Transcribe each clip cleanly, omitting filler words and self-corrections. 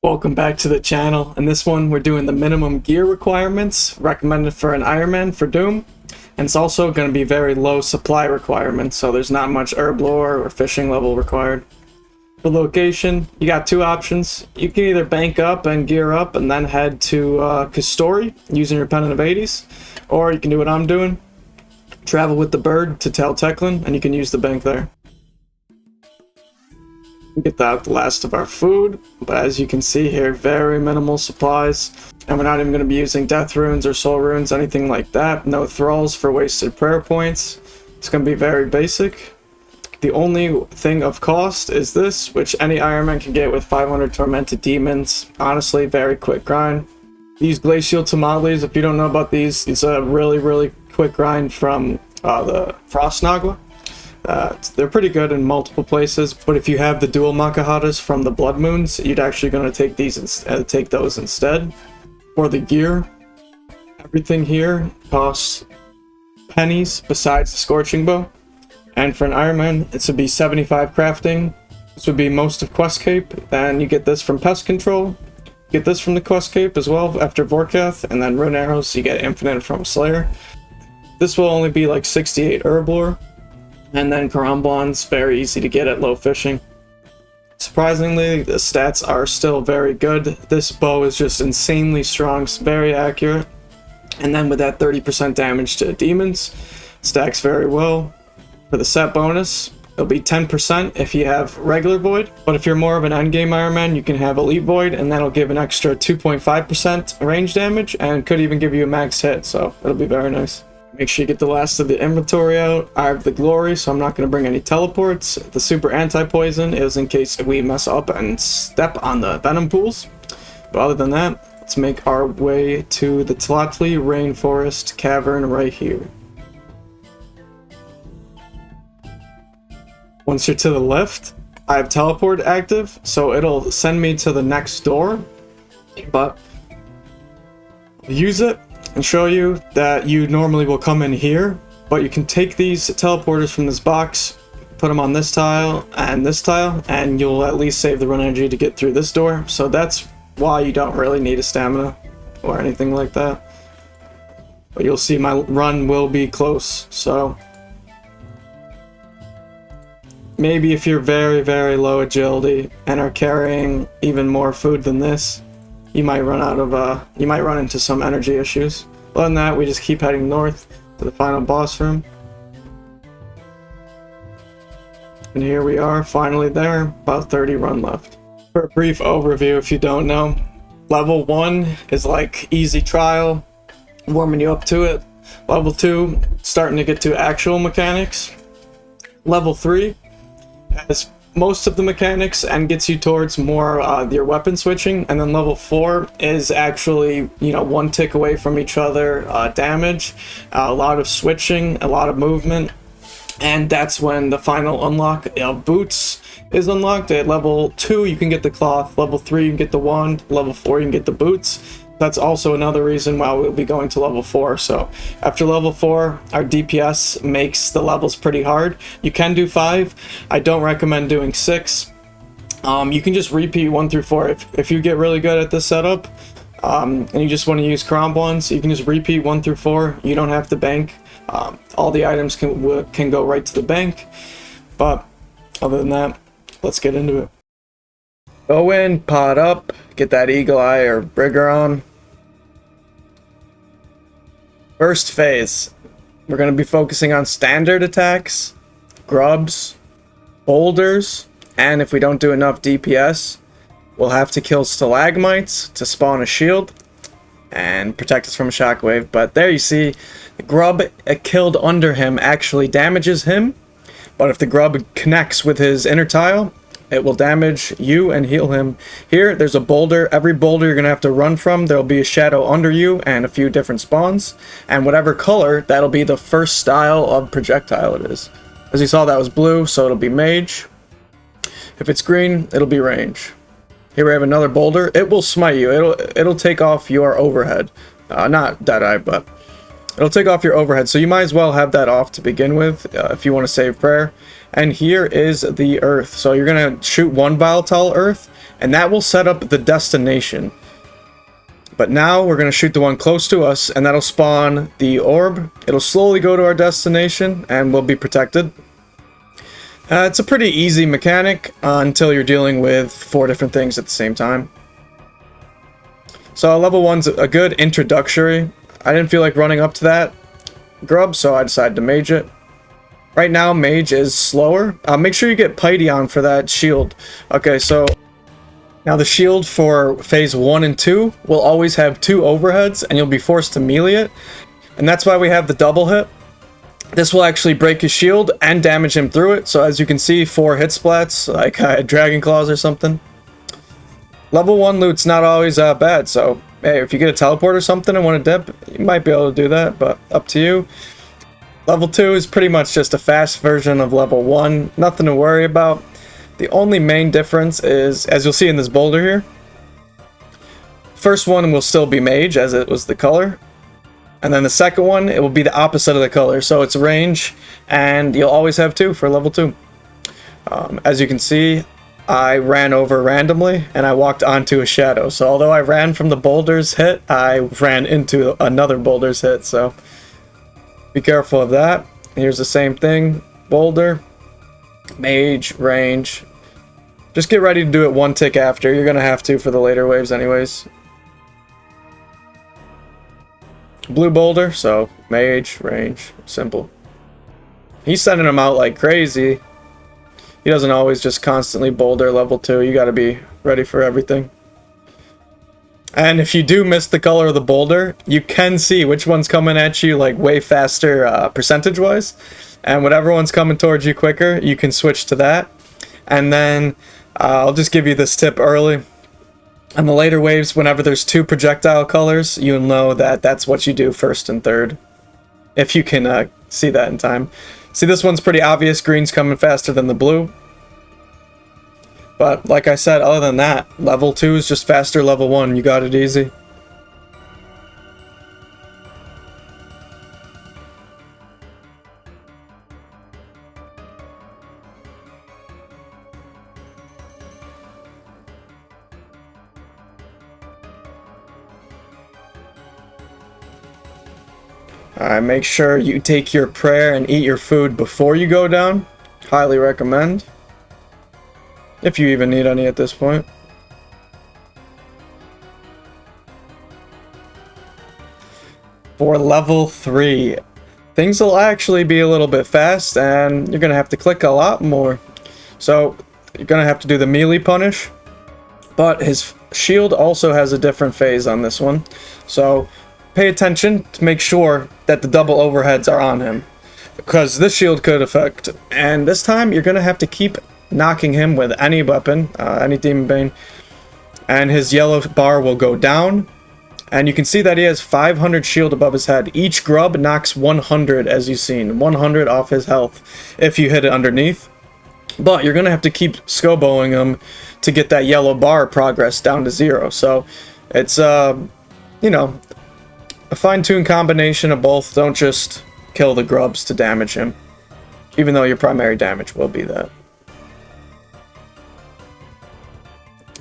Welcome back to the channel. In this one, we're doing the minimum gear requirements recommended for an Ironman for Doom. And it's also going to be very low supply requirements, so there's not much herb lore or fishing level required. For location, you got two options. You can either bank up and gear up and then head to Kastori using your Pendant of 80s, or you can do what I'm doing. Travel with the bird to Tel Teklin, and you can use the bank there. We get the last of our food, but as you can see here, very minimal supplies, and we're not even going to be using death runes or soul runes, anything like that. No thralls for wasted prayer points. It's going to be very basic. The only thing of cost is this, which any Ironman can get with 500 tormented demons. Honestly, very quick grind. These glacial tamales, if you don't know about these, it's a really quick grind from the Frost Nagla. They're pretty good in multiple places, but if you have the dual Mokhaiotls from the Blood Moons, you'd actually going to take these take those instead. For the gear, everything here costs pennies besides the Scorching Bow, and for an Ironman, this would be 75 crafting. This would be most of Quest Cape. Then you get this from Pest Control, get this from the Quest Cape as well after Vorkath, and then Rune Arrows, you get Infinite from Slayer. This will only be like 68 herb lore. And then Karamblon's very easy to get at low fishing. Surprisingly, the stats are still very good. This bow is just insanely strong, very accurate. And then with that 30% damage to demons, stacks very well. For the set bonus, it'll be 10% if you have regular void. But if you're more of an endgame Ironman, you can have elite void, and that'll give an extra 2.5% range damage, and could even give you a max hit, so it'll be very nice. Make sure you get the last of the inventory out. I have the glory, so I'm not going to bring any teleports. The super anti-poison is in case we mess up and step on the venom pools. But other than that, let's make our way to the Tlatli Rainforest Cavern right here. Once you're to the left, I have teleport active, so it'll send me to the next door. But use it and show you that you normally will come in here, but you can take these teleporters from this box, put them on this tile, and you'll at least save the run energy to get through this door. So that's why you don't really need a stamina or anything like that. But you'll see my run will be close, so maybe if you're very low agility and are carrying even more food than this, you might run into some energy issues. Other than that, we just keep heading north to the final boss room. And here we are, finally there, about 30 run left. For a brief overview, if you don't know, level 1 is like easy trial, warming you up to it. Level 2, starting to get to actual mechanics. Level 3 has most of the mechanics and gets you towards more your weapon switching, and then level 4 is actually, you know, one tick away from each other damage, a lot of switching, a lot of movement, and that's when the final unlock boots is unlocked. At level 2 you can get the cloth, level 3 you can get the wand, level 4 you can get the boots. That's also another reason why we'll be going to level 4. So after level 4, our DPS makes the levels pretty hard. You can do 5. I don't recommend doing 6. You can just repeat 1 through 4. If you get really good at this setup, and you just want to use Karamblons, you can just repeat 1 through 4. You don't have to bank. All the items can go right to the bank. But other than that, let's get into it. Go in, pot up, get that eagle eye or brigger on. First phase, we're going to be focusing on standard attacks, grubs, boulders, and if we don't do enough DPS, we'll have to kill stalagmites to spawn a shield and protect us from a shockwave. But there you see, the grub killed under him actually damages him, but if the grub connects with his inner tile, it will damage you and heal him. Here, there's a boulder. Every boulder you're going to have to run from, there'll be a shadow under you and a few different spawns. And whatever color, that'll be the first style of projectile it is. As you saw, that was blue, so it'll be mage. If it's green, it'll be range. Here we have another boulder. It will smite you. It'll take off your overhead. Not Deadeye, but It'll take off your overhead, so you might as well have that off to begin with if you want to save prayer. And here is the earth. So you're going to shoot one volatile earth, and that will set up the destination. But now we're going to shoot the one close to us, and that'll spawn the orb. It'll slowly go to our destination, and we'll be protected. It's a pretty easy mechanic until you're dealing with 4 different things at the same time. So level 1's a good introductory. I didn't feel like running up to that grub, so I decided to mage it. Right now, mage is slower. Make sure you get Piety on for that shield. Okay, so now the shield for phase 1 and 2 will always have 2 overheads, and you'll be forced to melee it. And that's why we have the double hit. This will actually break his shield and damage him through it. So as you can see, 4 hit splats, like Dragon Claws or something. Level 1 loot's not always bad, so hey, if you get a teleport or something and want to dip, you might be able to do that, but up to you. Level 2 is pretty much just a fast version of level 1, nothing to worry about. The only main difference is, as you'll see in this boulder here, first one will still be mage, as it was the color. And then the second one, it will be the opposite of the color, so it's range, and you'll always have 2 for level 2. As you can see, I ran over randomly, and I walked onto a shadow. So although I ran from the boulder's hit, I ran into another boulder's hit, so be careful of that. Here's the same thing, boulder, mage, range. Just get ready to do it 1 tick after. You're going to have to for the later waves anyways. Blue boulder, so mage, range, simple. He's sending them out like crazy. He doesn't always just constantly boulder level 2. You got to be ready for everything. And if you do miss the color of the boulder, you can see which one's coming at you like way faster percentage-wise. And whatever one's coming towards you quicker, you can switch to that. And then I'll just give you this tip early. On the later waves, whenever there's 2 projectile colors, you'll know that that's what you do first and third. If you can see that in time. See, this one's pretty obvious. Green's coming faster than the blue. But like I said, other than that, level 2 is just faster level 1. You got it easy. Alright, make sure you take your prayer and eat your food before you go down. Highly recommend. If you even need any at this point. For level 3, things will actually be a little bit fast, and you're going to have to click a lot more. So, you're going to have to do the melee punish. But his shield also has a different phase on this one. So, pay attention to make sure that the double overheads are on him. Because this shield could affect. And this time, you're going to have to keep knocking him with any weapon, any Demon Bane, and his yellow bar will go down, and you can see that he has 500 shield above his head. Each grub knocks 100, as you've seen, 100 off his health if you hit it underneath, but you're gonna have to keep scoboing him to get that yellow bar progress down to 0. So it's you know, a fine-tuned combination of both. Don't just kill the grubs to damage him, even though your primary damage will be that.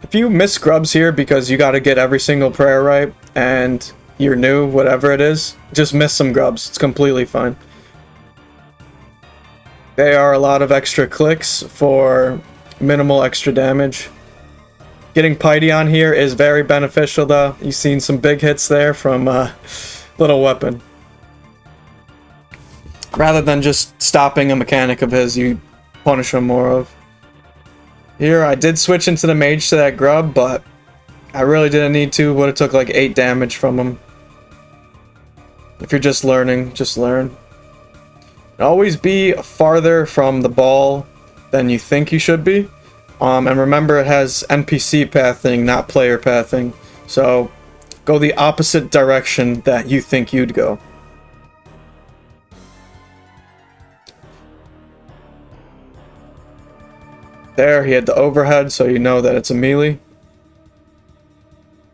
If you miss grubs here because you got to get every single prayer right and you're new, whatever it is, just miss some grubs. It's completely fine. They are a lot of extra clicks for minimal extra damage. Getting Piety on here is very beneficial though. You've seen some big hits there from Little Weapon. Rather than just stopping a mechanic of his, you punish him more of. Here, I did switch into the mage to that grub, but I really didn't need to. Would have took like 8 damage from him. If you're just learning, just learn. Always be farther from the ball than you think you should be. And remember, it has NPC pathing, not player pathing. So, go the opposite direction that you think you'd go. There, he had the overhead, so you know that it's a melee.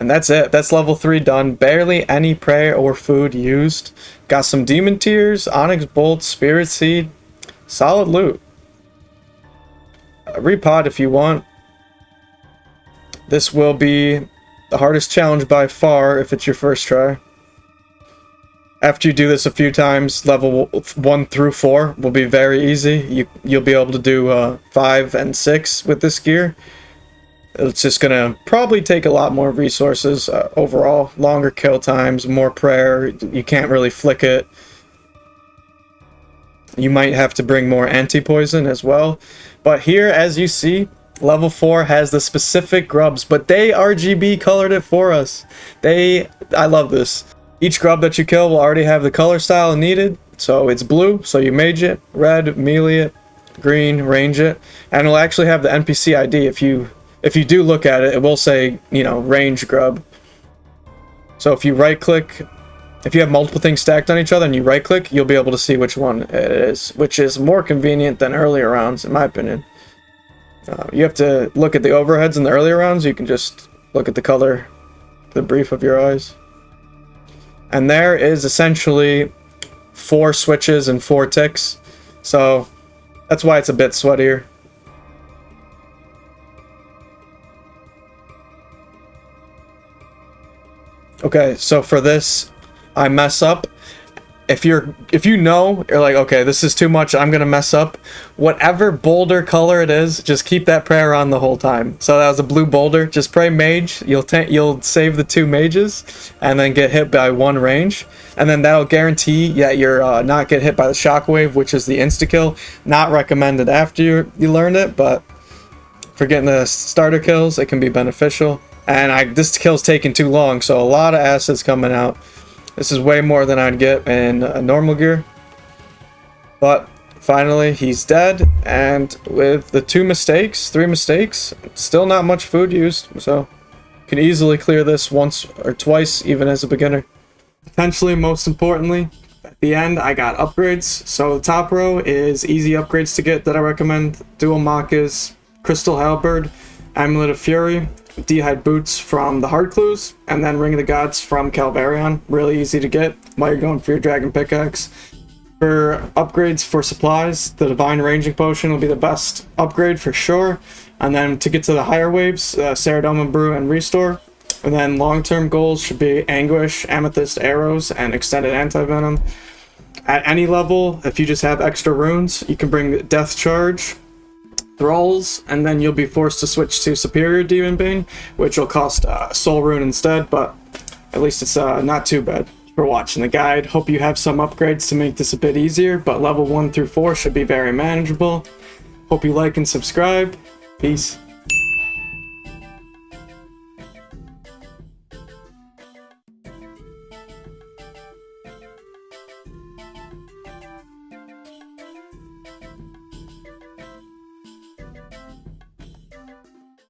And that's it. That's level 3 done. Barely any prayer or food used. Got some demon tears, onyx bolts, spirit seed. Solid loot. Repod if you want. This will be the hardest challenge by far if it's your first try. After you do this a few times, level 1 through 4 will be very easy. You'll be able to do 5 and 6 with this gear. It's just gonna probably take a lot more resources overall. Longer kill times, more prayer. You can't really flick it. You might have to bring more anti-poison as well. But here, as you see, level 4 has the specific grubs, but they RGB colored it for us. I love this. Each grub that you kill will already have the color style needed. So it's blue, so you mage it. Red, melee it. Green, range it. And it'll actually have the NPC ID. If you do look at it, it will say, you know, range grub. So if you right click, if you have multiple things stacked on each other and you right click, you'll be able to see which one it is, which is more convenient than earlier rounds, in my opinion. You have to look at the overheads in the earlier rounds. You can just look at the color, the brief of your eyes. And there is essentially 4 switches and 4 ticks. So that's why it's a bit sweatier. Okay, so for this, I mess up. If you know, you're like, okay, this is too much, I'm gonna mess up. Whatever boulder color it is, just keep that prayer on the whole time. So that was a blue boulder. Just pray mage. You'll save the 2 mages, and then get hit by 1 range, and then that'll guarantee that you're not get hit by the shockwave, which is the insta kill. Not recommended after you learned it, but for getting the starter kills, it can be beneficial. And this kill's taking too long, so a lot of acids coming out. This is way more than I'd get in normal gear. But finally, he's dead. And with the 3 mistakes, still not much food used. So you can easily clear this once or twice, even as a beginner. Potentially, most importantly, at the end, I got upgrades. So the top row is easy upgrades to get that I recommend. Dual Machas, Crystal Halberd, Amulet of Fury, D'hide Boots from the Hard Clues, and then Ring of the Gods from Calvarion. Really easy to get while you're going for your Dragon Pickaxe. For upgrades for supplies, the Divine Ranging Potion will be the best upgrade for sure. And then to get to the higher waves, Ceridoma Brew and Restore. And then long-term goals should be Anguish, Amethyst Arrows, and Extended Anti-Venom. At any level, if you just have extra runes, you can bring Death Charge, Thralls, and then you'll be forced to switch to Superior Demon Bane, which will cost Soul Rune instead, but at least it's not too bad. For watching the guide, hope you have some upgrades to make this a bit easier, but level 1 through 4 should be very manageable. Hope you like and subscribe. Peace.